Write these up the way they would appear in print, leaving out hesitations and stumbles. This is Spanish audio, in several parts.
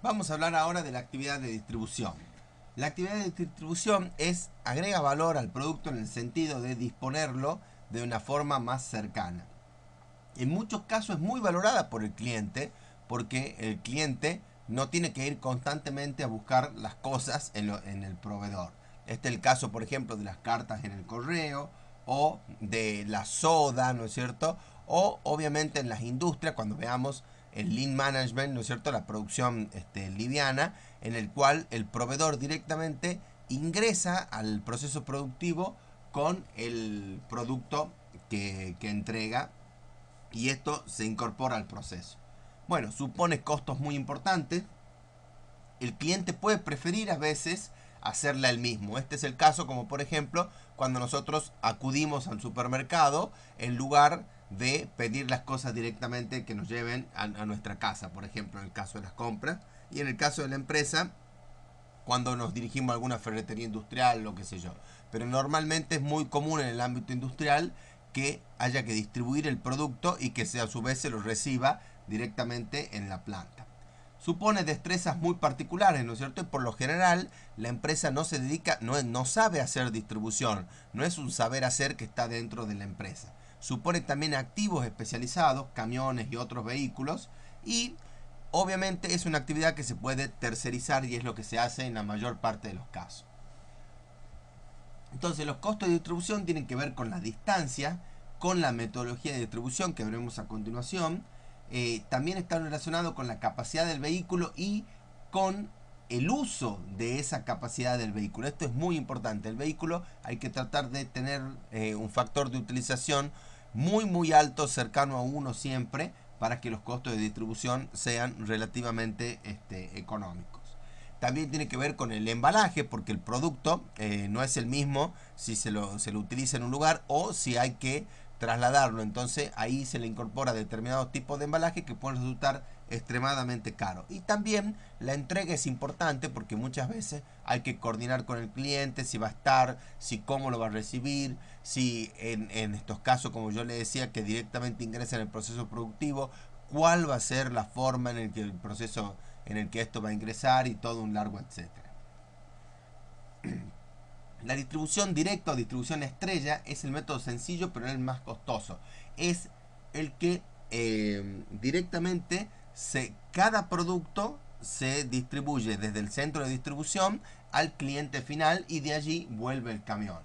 Vamos a hablar ahora de la actividad de distribución. La actividad de distribución agrega valor al producto en el sentido de disponerlo de una forma más cercana. En muchos casos es muy valorada por el cliente porque el cliente no tiene que ir constantemente a buscar las cosas en el proveedor. Este es el caso, por ejemplo, de las cartas en el correo o de la soda, ¿no es cierto? O obviamente en las industrias, cuando veamos el lean management, ¿no es cierto? La producción liviana, en el cual el proveedor directamente ingresa al proceso productivo con el producto que entrega y esto se incorpora al proceso. Bueno, supone costos muy importantes. El cliente puede preferir a veces hacerla él mismo. Este es el caso como por ejemplo cuando nosotros acudimos al supermercado en lugar de pedir las cosas directamente que nos lleven a nuestra casa, por ejemplo en el caso de las compras, y en el caso de la empresa cuando nos dirigimos a alguna ferretería industrial, lo que sé yo. Pero normalmente es muy común en el ámbito industrial que haya que distribuir el producto y que a su vez se lo reciba directamente en la planta. Supone destrezas muy particulares, ¿no es cierto? Y por lo general la empresa no se dedica, no sabe hacer distribución, no es un saber hacer que está dentro de la empresa. Supone también activos especializados, camiones y otros vehículos, y obviamente es una actividad que se puede tercerizar y es lo que se hace en la mayor parte de los casos. Entonces los costos de distribución tienen que ver con la distancia, con la metodología de distribución que veremos a continuación. También está relacionado con la capacidad del vehículo y con el uso de esa capacidad del vehículo. Esto es muy importante. El vehículo hay que tratar de tener un factor de utilización muy alto, cercano a 1 siempre, para que los costos de distribución sean relativamente económicos. También tiene que ver con el embalaje, porque el producto no es el mismo si se lo utiliza en un lugar o si hay que trasladarlo. Entonces ahí se le incorpora determinados tipos de embalaje que pueden resultar extremadamente caros. Y también la entrega es importante porque muchas veces hay que coordinar con el cliente si va a estar, si cómo lo va a recibir, si en estos casos, como yo le decía, que directamente ingresa en el proceso productivo, cuál va a ser la forma en el que el proceso en el que esto va a ingresar y todo un largo etcétera. La distribución directa o distribución estrella es el método sencillo pero el más costoso. Es el que directamente cada producto se distribuye desde el centro de distribución al cliente final y de allí vuelve el camión.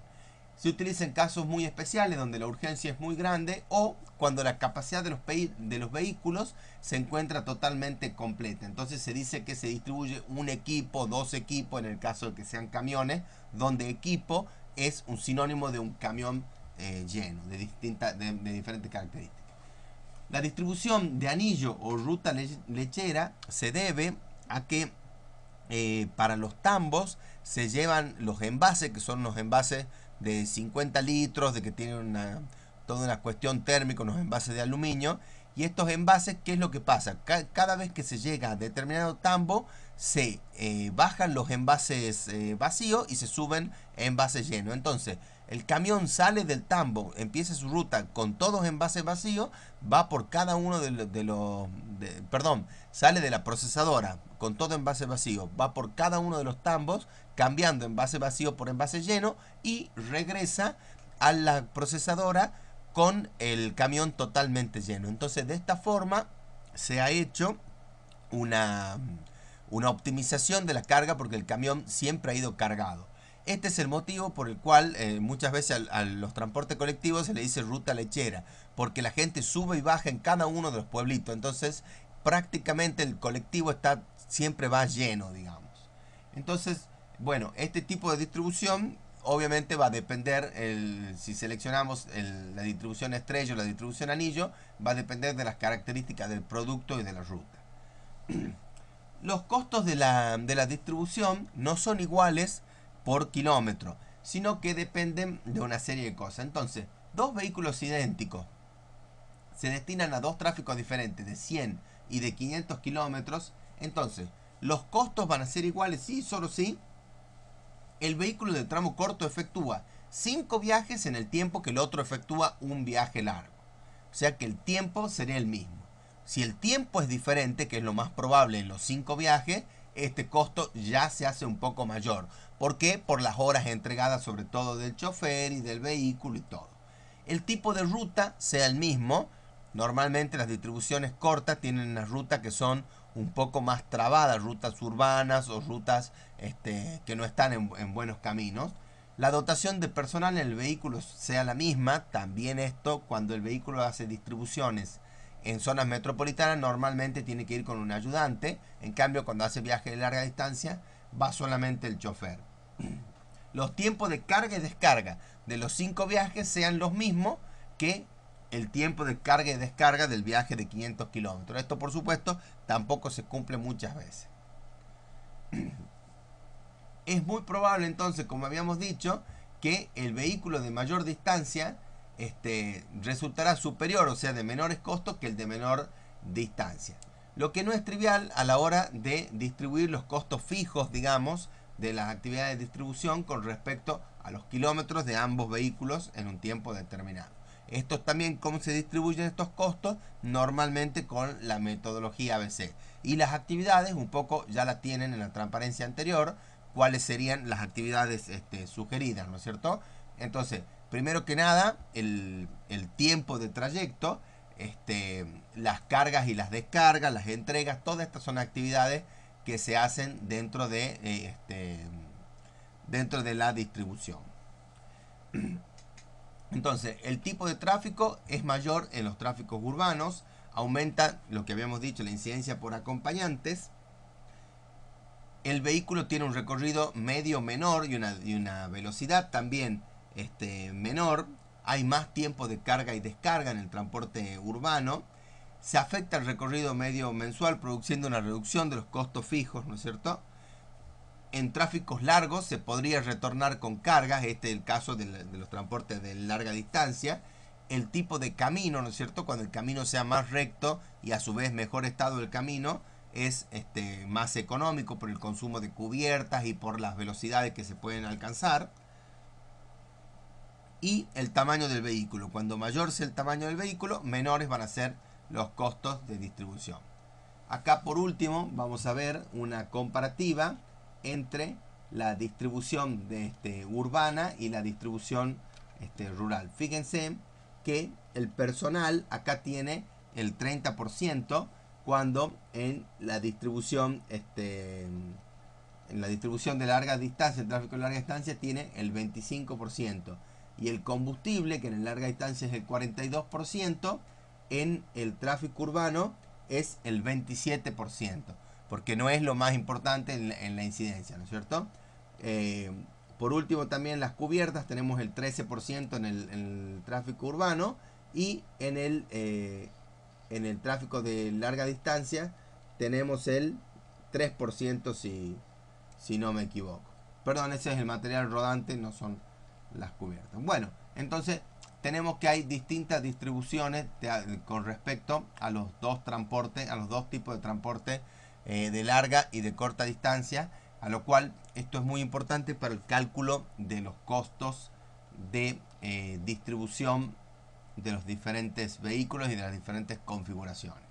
Se utiliza en casos muy especiales donde la urgencia es muy grande o cuando la capacidad de los vehículos se encuentra totalmente completa. Entonces se dice que se distribuye un equipo, 2 equipos en el caso de que sean camiones, donde equipo es un sinónimo de un camión lleno de diferentes características. La distribución de anillo o ruta lechera se debe a que para los tambos se llevan los envases, que son los envases de 50 litros, de que tienen toda una cuestión térmica, unos envases de aluminio. Y estos envases, ¿qué es lo que pasa? Cada vez que se llega a determinado tambo, se bajan los envases vacíos y se suben envases llenos. Entonces, el camión sale del tambo, empieza su ruta con todos envases vacíos, va por cada uno perdón, sale de la procesadora con todo envase vacío, va por cada uno de los tambos, cambiando envase vacío por envase lleno y regresa a la procesadora con el camión totalmente lleno. Entonces, de esta forma se ha hecho una, una optimización de la carga porque el camión siempre ha ido cargado. Este es el motivo por el cual muchas veces a los transportes colectivos se le dice ruta lechera, porque la gente sube y baja en cada uno de los pueblitos. Entonces, prácticamente el colectivo siempre va lleno, digamos. Entonces, bueno, este tipo de distribución obviamente va a depender, si seleccionamos la distribución estrella o la distribución anillo, va a depender de las características del producto y de la ruta. Los costos de la distribución no son iguales por kilómetro, sino que dependen de una serie de cosas. Entonces, 2 vehículos idénticos se destinan a 2 tráficos diferentes de 100 y de 500 kilómetros. Entonces, los costos van a ser iguales, sí, solo sí. El vehículo de tramo corto efectúa 5 viajes en el tiempo que el otro efectúa un viaje largo. O sea que el tiempo sería el mismo. Si el tiempo es diferente, que es lo más probable en los 5 viajes, este costo ya se hace un poco mayor. ¿Por qué? Por las horas entregadas sobre todo del chofer y del vehículo y todo. El tipo de ruta sea el mismo. Normalmente las distribuciones cortas tienen unas rutas que son un poco más trabadas, rutas urbanas o rutas que no están en buenos caminos. La dotación de personal en el vehículo sea la misma. También esto, cuando el vehículo hace distribuciones en zonas metropolitanas, normalmente tiene que ir con un ayudante. En cambio, cuando hace viajes de larga distancia, va solamente el chofer. Los tiempos de carga y descarga de los 5 viajes sean los mismos que el tiempo de carga y descarga del viaje de 500 kilómetros. Esto, por supuesto, tampoco se cumple muchas veces. Es muy probable entonces, como habíamos dicho, que el vehículo de mayor distancia resultará superior, o sea, de menores costos que el de menor distancia. Lo que no es trivial a la hora de distribuir los costos fijos, digamos, de las actividades de distribución con respecto a los kilómetros de ambos vehículos en un tiempo determinado. Esto también, cómo se distribuyen estos costos, normalmente con la metodología ABC. Y las actividades, un poco ya la tienen en la transparencia anterior, cuáles serían las actividades sugeridas, ¿no es cierto? Entonces, primero que nada, el tiempo de trayecto, las cargas y las descargas, las entregas, todas estas son actividades que se hacen dentro de la distribución. Entonces, el tipo de tráfico es mayor en los tráficos urbanos, aumenta lo que habíamos dicho, la incidencia por acompañantes. El vehículo tiene un recorrido medio menor y una velocidad también menor. Hay más tiempo de carga y descarga en el transporte urbano. Se afecta el recorrido medio mensual, produciendo una reducción de los costos fijos, ¿no es cierto? En tráficos largos se podría retornar con cargas, este es el caso de los transportes de larga distancia. El tipo de camino, ¿no es cierto? Cuando el camino sea más recto y a su vez mejor estado del camino, es más económico por el consumo de cubiertas y por las velocidades que se pueden alcanzar. Y el tamaño del vehículo. Cuando mayor sea el tamaño del vehículo, menores van a ser los costos de distribución. Acá por último vamos a ver una comparativa entre la distribución urbana y la distribución rural. Fíjense que el personal acá tiene el 30%, cuando en la distribución de larga distancia, el tráfico de larga distancia tiene el 25%, y el combustible, que en larga distancia es el 42%, en el tráfico urbano es el 27%, porque no es lo más importante en la incidencia, ¿no es cierto? Por último, también las cubiertas, tenemos el 13% en el tráfico urbano, y en el tráfico de larga distancia tenemos el 3%, si no me equivoco. Perdón, ese es el material rodante, no son las cubiertas. Bueno, entonces tenemos que hay distintas distribuciones con respecto a los dos transportes, a los dos tipos de transporte de larga y de corta distancia, a lo cual esto es muy importante para el cálculo de los costos de distribución de los diferentes vehículos y de las diferentes configuraciones.